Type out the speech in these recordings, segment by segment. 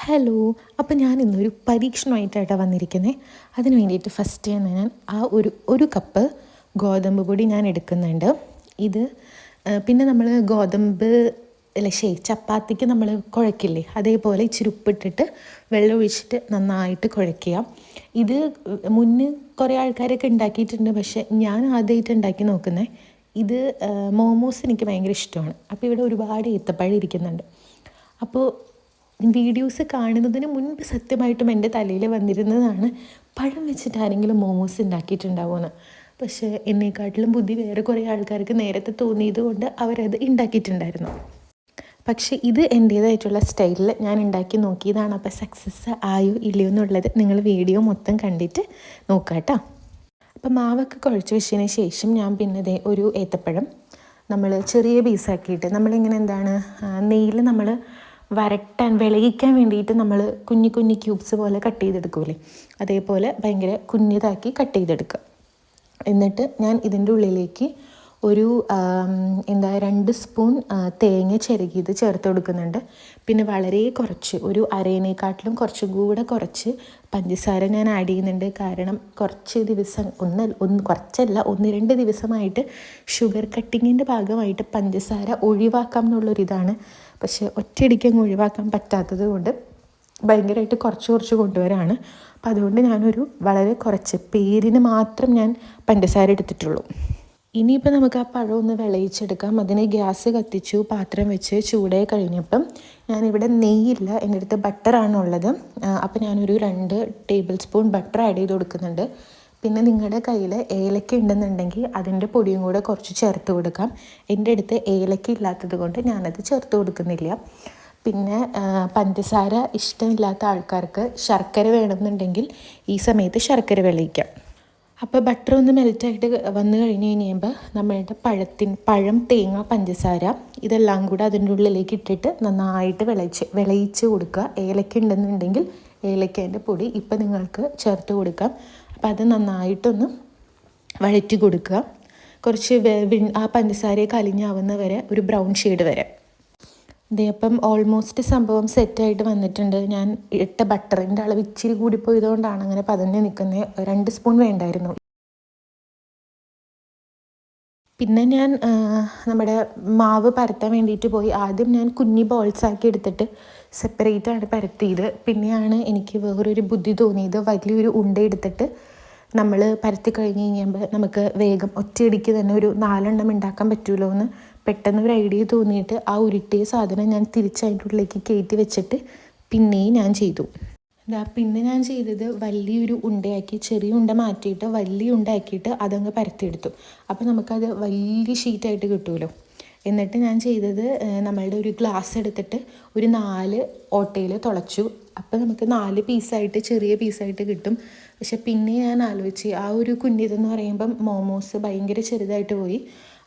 Hello. അപ്പം ഞാൻ ഇന്നൊരു പരീക്ഷണമായിട്ടാണ് വന്നിരിക്കുന്നത്. അതിന് വേണ്ടിയിട്ട് ഫസ്റ്റ് തന്നെ ഞാൻ ഒരു കപ്പ് ഗോതമ്പ് പൊടി ഞാൻ എടുക്കുന്നുണ്ട്. ഇത് പിന്നെ നമ്മൾ ഗോതമ്പ് ചപ്പാത്തിക്ക് നമ്മൾ കുഴക്കില്ലേ, അതേപോലെ ഇച്ചിരി ഉപ്പിട്ടിട്ട് വെള്ളം ഒഴിച്ചിട്ട് നന്നായിട്ട് കുഴയ്ക്കുക. ഇത് മുന്നേ കുറേ ആൾക്കാരൊക്കെ ഉണ്ടാക്കിയിട്ടുണ്ട്, പക്ഷേ ഞാൻ ആദ്യമായിട്ട് ഉണ്ടാക്കി നോക്കുന്നത്. ഇത് മോമോസ് എനിക്ക് ഭയങ്കര ഇഷ്ടമാണ്. അപ്പോൾ ഇവിടെ ഒരുപാട് ഈത്തപ്പഴം ഇരിക്കുന്നുണ്ട്. അപ്പോൾ വീഡിയോസ് കാണുന്നതിന് മുൻപ് സത്യമായിട്ടും എൻ്റെ തലയിൽ വന്നിരുന്നതാണ് പഴം വെച്ചിട്ട് ആരെങ്കിലും മോമോസ് ഉണ്ടാക്കിയിട്ടുണ്ടാവുമെന്ന്. പക്ഷേ എന്നെക്കാട്ടിലും ബുദ്ധി വേറെ കുറേ ആൾക്കാർക്ക് നേരത്തെ തോന്നിയത് കൊണ്ട് അവരത് ഉണ്ടാക്കിയിട്ടുണ്ടായിരുന്നു. പക്ഷേ ഇത് എൻ്റേതായിട്ടുള്ള സ്റ്റൈലിൽ ഞാൻ ഉണ്ടാക്കി നോക്കിയതാണ്. അപ്പോൾ സക്സസ് ആയോ ഇല്ലയോ എന്നുള്ളത് നിങ്ങൾ വീഡിയോ മൊത്തം കണ്ടിട്ട് നോക്കാം കേട്ടോ. അപ്പോൾ മാവൊക്കെ കുഴച്ച് വെച്ചതിന് ശേഷം ഞാൻ പിന്നെ ഒരു ഏത്തപ്പഴം നമ്മൾ ചെറിയ പീസാക്കിയിട്ട് നമ്മളിങ്ങനെ നെയ്യിൽ നമ്മൾ വിളയിക്കാൻ വേണ്ടിയിട്ട് നമ്മൾ കുഞ്ഞി കുഞ്ഞി ക്യൂബ്സ് പോലെ കട്ട് ചെയ്തെടുക്കൂലേ, അതേപോലെ ഭയങ്കര കുഞ്ഞിതാക്കി കട്ട് ചെയ്തെടുക്കുക. എന്നിട്ട് ഞാൻ ഇതിൻ്റെ ഉള്ളിലേക്ക് ഒരു 2 സ്പൂൺ തേങ്ങ ചിരകിയത് ചേർത്ത് കൊടുക്കുന്നുണ്ട്. പിന്നെ വളരെ കുറച്ച് ഒരു അരേനേക്കാട്ടിലും കുറച്ചും കൂടെ കുറച്ച് പഞ്ചസാര ഞാൻ ആഡ് ചെയ്യുന്നുണ്ട്. കാരണം കുറച്ച് ദിവസം കുറച്ചല്ല 1-2 ദിവസമായിട്ട് ഷുഗർ കട്ടിങ്ങിൻ്റെ ഭാഗമായിട്ട് പഞ്ചസാര ഒഴിവാക്കാം എന്നുള്ളൊരിതാണ്. പക്ഷേ ഒറ്റയടിക്ക് അങ്ങ് ഒഴിവാക്കാൻ പറ്റാത്തത് കൊണ്ട് ഭയങ്കരമായിട്ട് കുറച്ച് കൊണ്ടുവരാണ്. അപ്പം അതുകൊണ്ട് ഞാനൊരു വളരെ കുറച്ച് പേരിന് മാത്രം ഞാൻ പഞ്ചസാര എടുത്തിട്ടുള്ളൂ. ഇനിയിപ്പോൾ നമുക്ക് ആ പഴം ഒന്ന് വിളയിച്ചെടുക്കാം. അതിന് ഗ്യാസ് കത്തിച്ചു, പാത്രം വെച്ച് ചൂടായി കഴിഞ്ഞപ്പം ഞാനിവിടെ നെയ്യില്ല, എൻ്റെ അടുത്ത് ബട്ടറാണുള്ളത്. അപ്പോൾ ഞാനൊരു 2 ടേബിൾ സ്പൂൺ ബട്ടർ ആഡ് ചെയ്ത് കൊടുക്കുന്നുണ്ട്. പിന്നെ നിങ്ങളുടെ കയ്യിൽ ഏലക്ക ഉണ്ടെന്നുണ്ടെങ്കിൽ അതിൻ്റെ പൊടിയും കൂടെ കുറച്ച് ചേർത്ത് കൊടുക്കാം. എൻ്റെ അടുത്ത് ഏലക്ക ഇല്ലാത്തത് കൊണ്ട് ഞാനത് ചേർത്ത് കൊടുക്കുന്നില്ല. പിന്നെ പഞ്ചസാര ഇഷ്ടമില്ലാത്ത ആൾക്കാർക്ക് ശർക്കര വേണമെന്നുണ്ടെങ്കിൽ ഈ സമയത്ത് ശർക്കര വിളയിക്കാം. അപ്പോൾ ബട്ടർ ഒന്ന് മെൽറ്റായിട്ട് വന്നു കഴിഞ്ഞ് കഴിയുമ്പോൾ നമ്മളുടെ പഴം, തേങ്ങ, പഞ്ചസാര ഇതെല്ലാം കൂടെ അതിൻ്റെ ഉള്ളിലേക്ക് ഇട്ടിട്ട് നന്നായിട്ട് വിളയിച്ച് കൊടുക്കുക. ഏലക്ക ഉണ്ടെന്നുണ്ടെങ്കിൽ ഏലക്കേൻ്റെ പൊടി ഇപ്പം നിങ്ങൾക്ക് ചേർത്ത് കൊടുക്കാം. അപ്പം അത് നന്നായിട്ടൊന്ന് വഴറ്റി കൊടുക്കുക. കുറച്ച് ആ പഞ്ചസാരയെ കലിഞ്ഞാവുന്ന വരെ, ഒരു ബ്രൗൺ ഷെയ്ഡ് വരെ. അപ്പം ഓൾമോസ്റ്റ് സംഭവം സെറ്റായിട്ട് വന്നിട്ടുണ്ട്. ഞാൻ ഇട്ട ബട്ടറിൻ്റെ അളവ് ഇച്ചിരി കൂടിപ്പോയതുകൊണ്ടാണ് അങ്ങനെ പതഞ്ഞ് നിൽക്കുന്നത്. 2 സ്പൂൺ വേണ്ടായിരുന്നു. പിന്നെ ഞാൻ നമ്മുടെ മാവ് പരത്താൻ വേണ്ടിയിട്ട് പോയി. ആദ്യം ഞാൻ കുഞ്ഞി ബോൾസാക്കി എടുത്തിട്ട് സെപ്പറേറ്റാണ് പരത്തിയത്. പിന്നെയാണ് എനിക്ക് വേറൊരു ബുദ്ധി തോന്നിയത്, വലിയൊരു ഉണ്ട എടുത്തിട്ട് നമ്മൾ പരത്തി കഴിഞ്ഞ് കഴിയുമ്പോൾ നമുക്ക് വേഗം ഒറ്റയടിക്ക് തന്നെ ഒരു 4 എണ്ണം ഉണ്ടാക്കാൻ പറ്റുമല്ലോ എന്ന് പെട്ടെന്ന് ഒരു ഐഡിയ തോന്നിയിട്ട് ആ ഉരുട്ടിയ സാധനം ഞാൻ അതിൻ്റെ ഉള്ളിലേക്ക് കയറ്റി വെച്ചിട്ട് പിന്നെയും ഞാൻ ചെയ്തു. പിന്നെ ഞാൻ ചെയ്തത് വലിയൊരു ഉണ്ടയാക്കി, ചെറിയ ഉണ്ട മാറ്റിയിട്ട് വലിയ ഉണ്ടയാക്കിയിട്ട് അതങ്ങ് പരത്തിയെടുത്തു. അപ്പോൾ നമുക്കത് വലിയ ഷീറ്റായിട്ട് കിട്ടുമല്ലോ. എന്നിട്ട് ഞാൻ ചെയ്തത് നമ്മളുടെ ഒരു ഗ്ലാസ് എടുത്തിട്ട് ഒരു 4 ഓട്ടയിൽ തുളച്ചു. അപ്പോൾ നമുക്ക് 4 പീസായിട്ട്, ചെറിയ പീസായിട്ട് കിട്ടും. പക്ഷെ പിന്നെ ഞാൻ ആലോചിച്ച് ആ ഒരു കുഞ്ഞിതെന്ന് പറയുമ്പം മോമോസ് ഭയങ്കര ചെറുതായിട്ട് പോയി.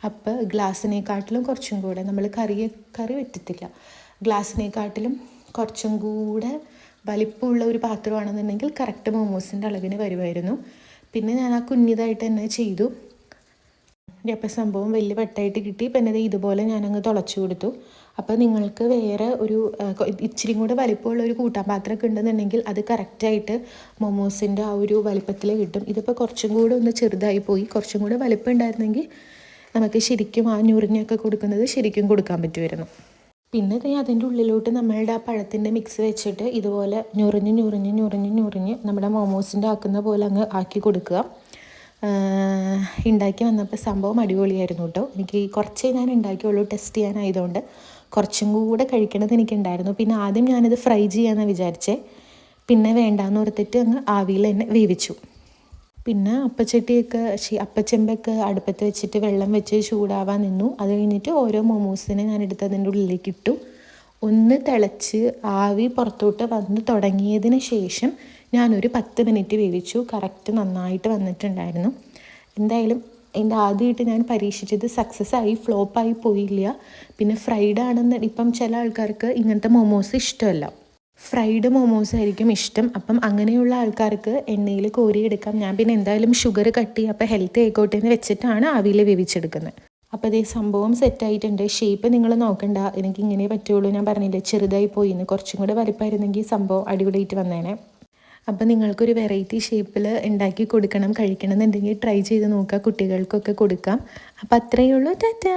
അപ്പോൾ ഗ്ലാസ്സിനെക്കാട്ടിലും കുറച്ചും കൂടെ നമ്മൾ കറി വെറ്റത്തില്ല, ഗ്ലാസ്സിനെക്കാട്ടിലും കുറച്ചും കൂടെ വലിപ്പമുള്ള ഒരു പാത്രമാണെന്നുണ്ടെങ്കിൽ കറക്റ്റ് മോമോസിൻ്റെ അളവിന് വരുമായിരുന്നു. പിന്നെ ഞാൻ ആ കുഞ്ഞിതായിട്ട് തന്നെ ചെയ്തു. അപ്പം സംഭവം വലിയ വട്ടായിട്ട് കിട്ടി. പിന്നെ ഇതുപോലെ ഞാനങ്ങ് തുളച്ചു കൊടുത്തു. അപ്പോൾ നിങ്ങൾക്ക് വേറെ ഒരു ഇച്ചിരി കൂടെ വലിപ്പമുള്ള ഒരു കൂട്ടാൻ പാത്രമൊക്കെ ഉണ്ടെന്നുണ്ടെങ്കിൽ അത് കറക്റ്റായിട്ട് മൊമോസിൻ്റെ ആ ഒരു വലിപ്പത്തിൽ കിട്ടും. ഇതിപ്പോൾ കുറച്ചും കൂടെ ഒന്ന് ചെറുതായി പോയി. കുറച്ചും കൂടെ വലിപ്പം ഉണ്ടായിരുന്നെങ്കിൽ നമുക്ക് ശരിക്കും ആ ഞുറിഞ്ഞൊക്കെ കൊടുക്കുന്നത് ശരിക്കും കൊടുക്കാൻ പറ്റുമായിരുന്നു. പിന്നെ അതിൻ്റെ ഉള്ളിലോട്ട് നമ്മളുടെ ആ പഴത്തിൻ്റെ മിക്സ് വെച്ചിട്ട് ഇതുപോലെ ഞുറിഞ്ഞ് നമ്മുടെ മോമോസിൻ്റെ ആക്കുന്ന പോലെ അങ്ങ് ആക്കി കൊടുക്കുക. ഉണ്ടാക്കി വന്നപ്പോൾ സംഭവം അടിപൊളിയായിരുന്നു കേട്ടോ. എനിക്ക് കുറച്ചേ ഞാൻ ഉണ്ടാക്കിയുള്ളൂ, ടെസ്റ്റ് ചെയ്യാനായതുകൊണ്ട് കുറച്ചും കൂടെ കഴിക്കണത് എനിക്കുണ്ടായിരുന്നു. പിന്നെ ആദ്യം ഞാനിത് ഫ്രൈ ചെയ്യാമെന്ന് വിചാരിച്ചേ, പിന്നെ വേണ്ടാന്ന് ഓർത്തിട്ട് അങ്ങ് ആവിയിൽ തന്നെ വേവിച്ചു. പിന്നെ അപ്പച്ചെമ്പൊക്കെ അടുപ്പത്ത് വെച്ചിട്ട് വെള്ളം വെച്ച് ചൂടാവാൻ നിന്നു. അത് കഴിഞ്ഞിട്ട് ഓരോ മോമോസിനെ ഞാൻ എടുത്ത് അതിൻ്റെ ഉള്ളിലേക്ക് ഇട്ടു. ഒന്ന് തിളച്ച് ആവി പുറത്തോട്ട് വന്ന് തുടങ്ങിയതിന് ശേഷം ഞാനൊരു 10 മിനിറ്റ് വേവിച്ചു. കറക്റ്റ് നന്നായിട്ട് വന്നിട്ടുണ്ടായിരുന്നു. എന്തായാലും എൻ്റെ ആദ്യമായിട്ട് ഞാൻ പരീക്ഷിച്ചത് സക്സസ് ആയി, ഫ്ലോപ്പായി പോയില്ല. പിന്നെ ഫ്രൈഡ് ആണെന്ന് ഇപ്പം ചില ആൾക്കാർക്ക് ഇങ്ങനത്തെ മോമോസ് ഇഷ്ടമല്ല, ഫ്രൈഡ് മോമോസ് ആയിരിക്കും ഇഷ്ടം. അപ്പം അങ്ങനെയുള്ള ആൾക്കാർക്ക് എണ്ണയിൽ കോരിയെടുക്കാം. ഞാൻ പിന്നെ എന്തായാലും ഷുഗർ കട്ട് ചെയ്യുക, അപ്പോൾ ഹെൽത്തി ആയിക്കോട്ടെ എന്ന് വെച്ചിട്ടാണ് ആവിയിൽ വേവിച്ചെടുക്കുന്നത്. അപ്പോൾ അതേ സംഭവം സെറ്റായിട്ടുണ്ട്. ഷേപ്പ് നിങ്ങൾ നോക്കണ്ട, എനിക്ക് ഇങ്ങനെ പറ്റുള്ളൂ. ഞാൻ പറഞ്ഞില്ലേ ചെറുതായി പോയിന്ന്, കുറച്ചും കൂടെ വലിപ്പമായിരുന്നെങ്കിൽ സംഭവം അടിപൊളിയായിട്ട് വന്നേനെ. അപ്പോൾ നിങ്ങൾക്കൊരു വെറൈറ്റി ഷേപ്പിൽ ഉണ്ടാക്കി കൊടുക്കണം, കഴിക്കണം എന്നുണ്ടെങ്കിൽ ട്രൈ ചെയ്ത് നോക്കുക, കുട്ടികൾക്കൊക്കെ കൊടുക്കാം. അപ്പോൾ അത്രയേ ഉള്ളൂ. ടാറ്റാ.